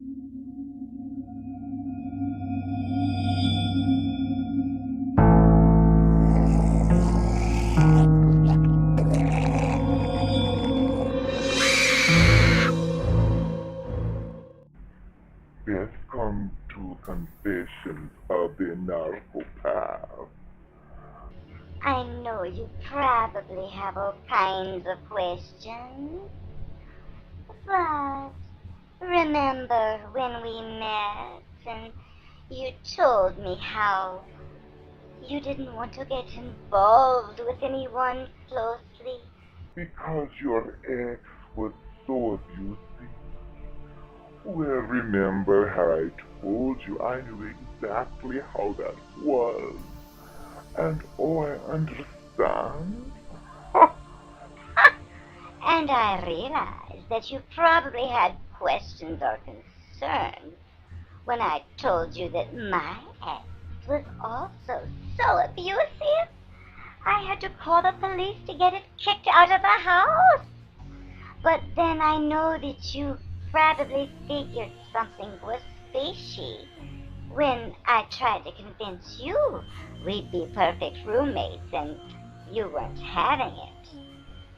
Welcome to Confessions of the Narcopath. I know you probably have all kinds of questions, but remember when we met and you told me how you didn't want to get involved with anyone closely? Because your ex was so abusive. Well, remember how I told you I knew exactly how that was. And oh, I understand. And I realized that you probably had questions or concerns when I told you that my ex was also so abusive. I had to call the police to get it kicked out of the house. But then I know that you probably figured something was fishy when I tried to convince you we'd be perfect roommates and you weren't having it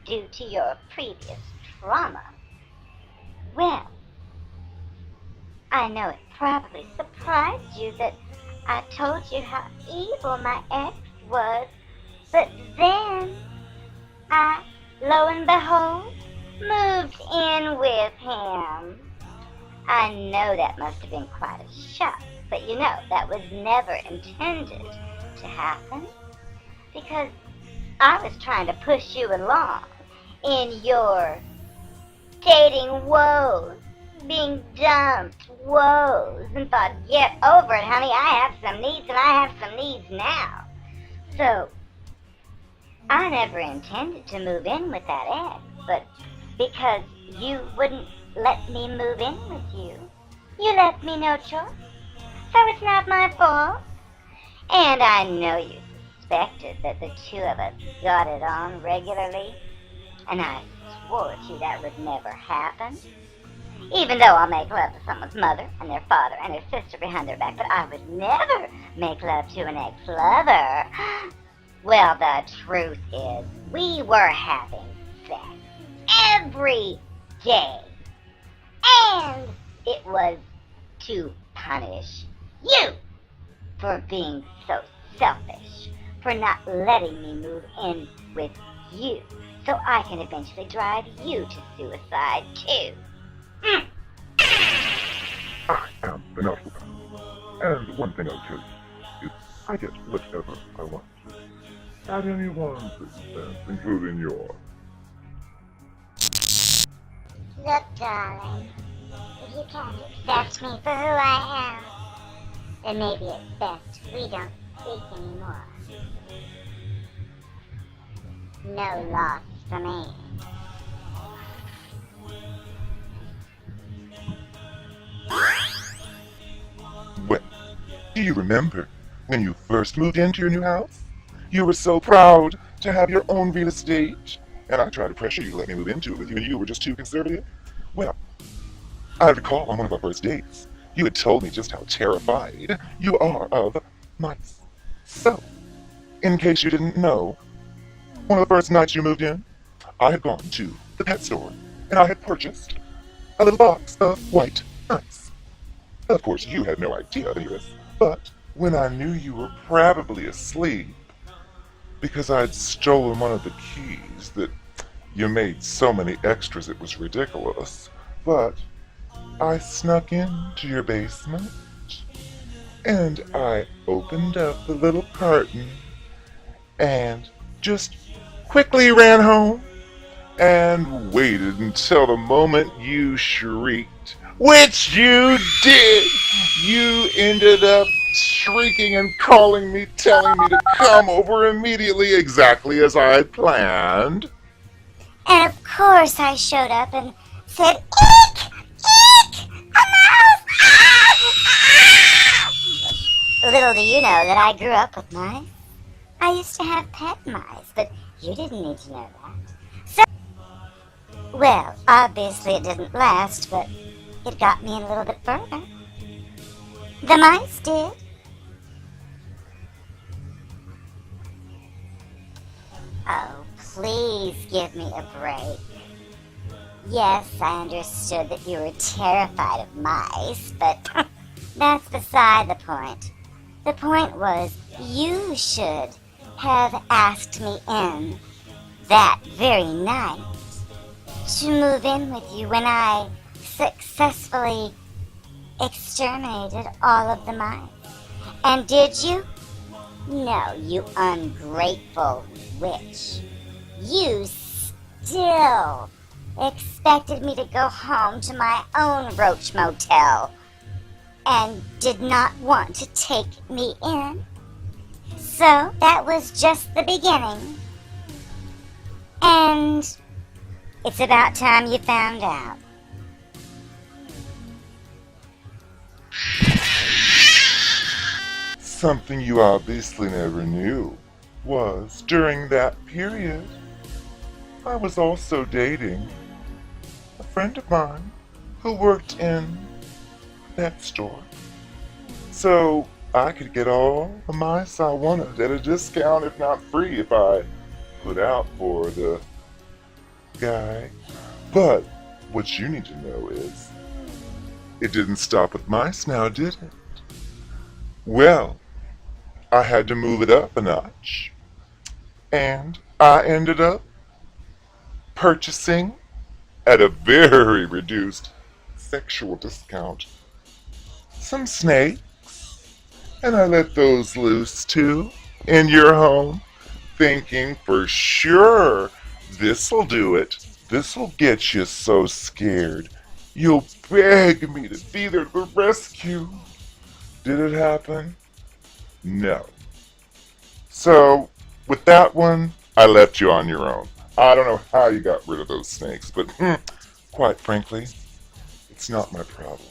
due to your previous trauma. Well, I know it probably surprised you that I told you how evil my ex was, but then I, lo and behold, moved in with him. I know that must have been quite a shock, but you know, that was never intended to happen because I was trying to push you along in your dating woes, being dumped woes, and thought, get over it, honey, I have some needs and I have some needs now. So, I never intended to move in with that ex, but because you wouldn't let me move in with you, you left me no choice. So it's not my fault. And I know you suspected that the two of us got it on regularly, and I swore to you that would never happen. Even though I'll make love to someone's mother and their father and their sister behind their back, but I would never make love to an ex-lover. Well, the truth is, we were having sex every day. And it was to punish you for being so selfish, for not letting me move in with you, so I can eventually drive you to suicide too. I am the Narcopath. And one thing I'll tell you is I get whatever I want. At anyone's expense, including yours. Look, darling, if you can't accept me for who I am, then maybe it's best we don't speak anymore. No loss for me. Well, do you remember when you first moved into your new house? You were so proud to have your own real estate, and I tried to pressure you to let me move into it with you, and you were just too conservative. Well, I recall on one of our first dates, you had told me just how terrified you are of mice. So, in case you didn't know, one of the first nights you moved in, I had gone to the pet store, and I had purchased a little box of white mice. Of course, you had no idea of this, but when I knew you were probably asleep, because I'd stolen one of the keys that you made so many extras it was ridiculous, but I snuck into your basement, and I opened up the little carton, and just quickly ran home, and waited until the moment you shrieked, which you did. You ended up shrieking and calling me, telling me to come over immediately, exactly as I had planned. And of course I showed up and said, Eek! Eek! A mouse! Ah! Ah! Little do you know that I grew up with mice. I used to have pet mice, but you didn't need to know that. So, well, obviously it didn't last, but it got me a little bit further. The mice did. Oh, please give me a break. Yes, I understood that you were terrified of mice, but that's beside the point. The point was, you should have asked me in that very night to move in with you when I successfully exterminated all of the mice. And did you? No, you ungrateful witch. You still expected me to go home to my own roach motel and did not want to take me in. So that was just the beginning. And it's about time you found out. Something you obviously never knew was, during that period, I was also dating a friend of mine who worked in that store. So I could get all the mice I wanted at a discount, if not free, if I put out for the guy. But what you need to know is, it didn't stop with mice now, did it? Well, I had to move it up a notch. And I ended up purchasing, at a very reduced sexual discount, some snakes. And I let those loose too in your home, thinking for sure this'll do it. This'll get you so scared you'll beg me to be there to the rescue. Did it happen? No. So, with that one, I left you on your own. I don't know how you got rid of those snakes, but quite frankly, it's not my problem.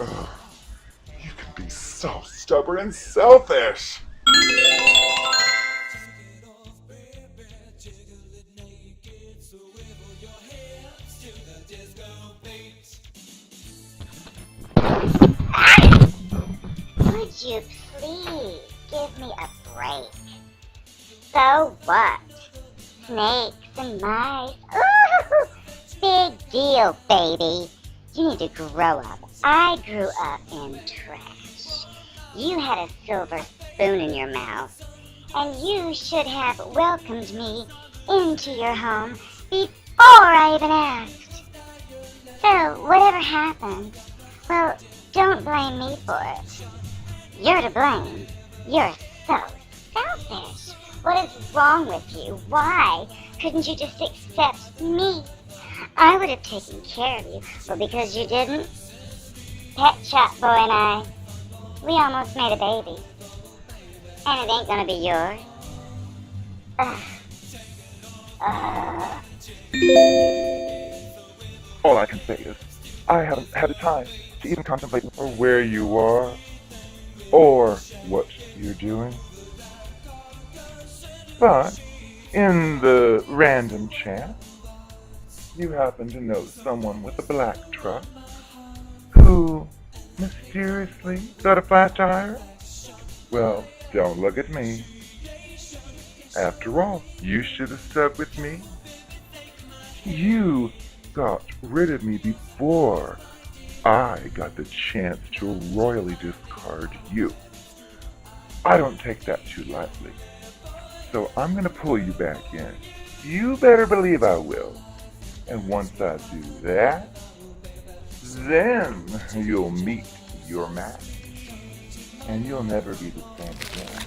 Ugh, you can be so stubborn and selfish. Would you please give me a break? So what? Snakes and mice? Ooh, big deal, baby. You need to grow up. I grew up in trash. You had a silver spoon in your mouth, and you should have welcomed me into your home before I even asked. So, whatever happened, well, don't blame me for it. You're to blame. You're so selfish. What is wrong with you? Why couldn't you just accept me? I would have taken care of you, but because you didn't, Pet Shop Boy and I, we almost made a baby. And it ain't gonna be yours. All I can say is, I haven't had the time to even contemplate or where you are, or what you're doing. But, in the random chance, you happen to know someone with a black truck who mysteriously got a flat tire? Well, don't look at me. After all, you should have stuck with me. You got rid of me before I got the chance to royally discard you. I don't take that too lightly. So I'm gonna pull you back in. You better believe I will. And once I do that, then you'll meet your match. And you'll never be the same again.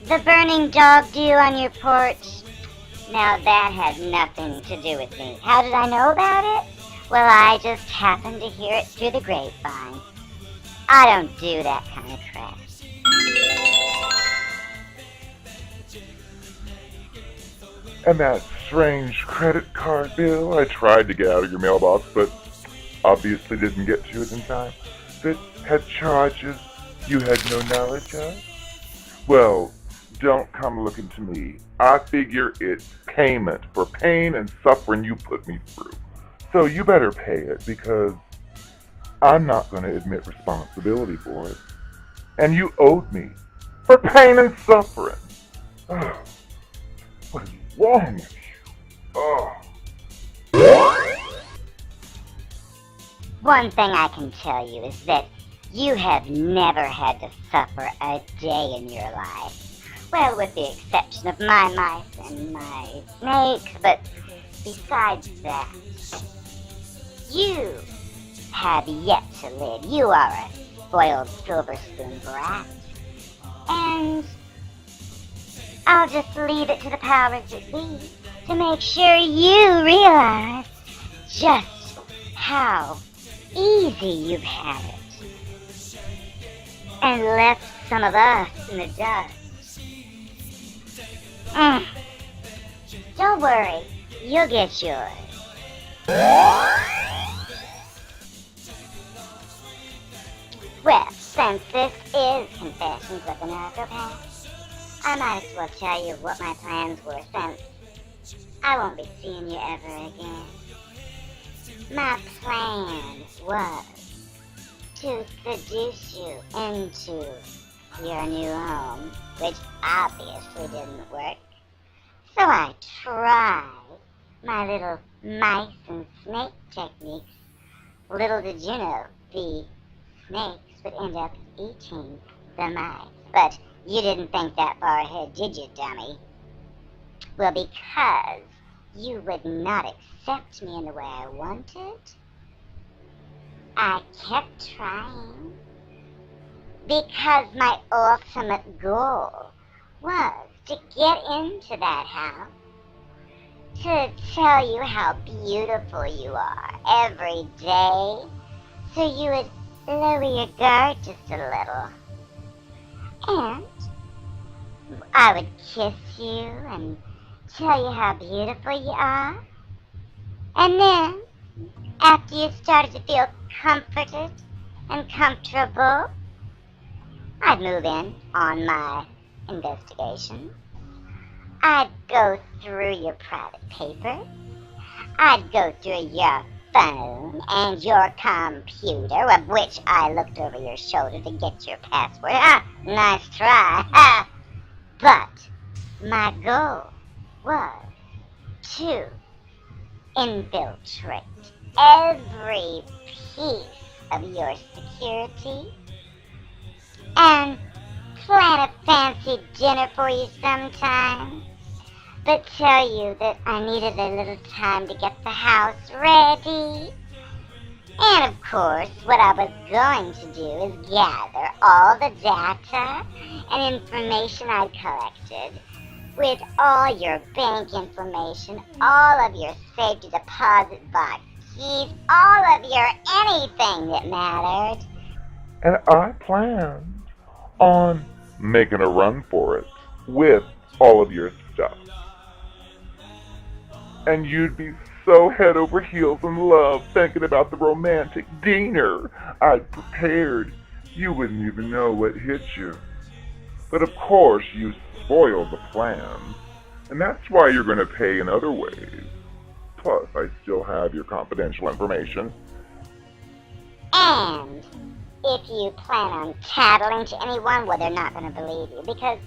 The burning dog dew on your porch? Now that had nothing to do with me. How did I know about it? Well, I just happened to hear it through the grapevine. I don't do that kind of crap. And that strange credit card bill I tried to get out of your mailbox, but obviously didn't get to it in time, that had charges you had no knowledge of? Well, Don't come looking to me. I figure it's payment for pain and suffering you put me through. So you better pay it because I'm not going to admit responsibility for it. And you owed me for pain and suffering. Oh, what is wrong with you? Oh. One thing I can tell you is that you have never had to suffer a day in your life. Well, with the exception of my mice and my snakes, but besides that, you have yet to live. You are a spoiled silver spoon brat. And I'll just leave it to the powers that be to make sure you realize just how easy you've had it. And left some of us in the dust. Don't worry, you'll get yours. Well, since this is Confessions of a Narcopath, I might as well tell you what my plans were since I won't be seeing you ever again. My plan was to seduce you into your new home, which obviously didn't work. So I tried my little mice and snake techniques. Little did you know, the snakes would end up eating the mice. But you didn't think that far ahead, did you, dummy? Well, because you would not accept me in the way I wanted, I kept trying. Because my ultimate goal was to get into that house, to tell you how beautiful you are every day, so you would lower your guard just a little. And I would kiss you and tell you how beautiful you are. And then, after you started to feel comforted and comfortable, I'd move in on my investigation. I'd go through your private papers. I'd go through your phone and your computer, of which I looked over your shoulder to get your password. Nice try. But my goal was to infiltrate every piece of your security and plan a fancy dinner for you sometime, but tell you that I needed a little time to get the house ready. And of course, what I was going to do is gather all the data and information I'd collected, with all your bank information, all of your safety deposit box keys, all of your anything that mattered. And I planned on making a run for it with all of your stuff. And you'd be so head over heels in love thinking about the romantic dinner I'd prepared, you wouldn't even know what hit you. But of course you spoiled the plan, and that's why you're going to pay in other ways. Plus, I still have your confidential information. And if you plan on tattling to anyone, well, they're not going to believe you, because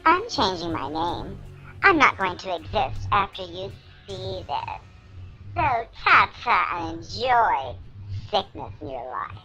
I'm changing my name. I'm not going to exist after you see this. So, ta-ta and enjoy sickness in your life.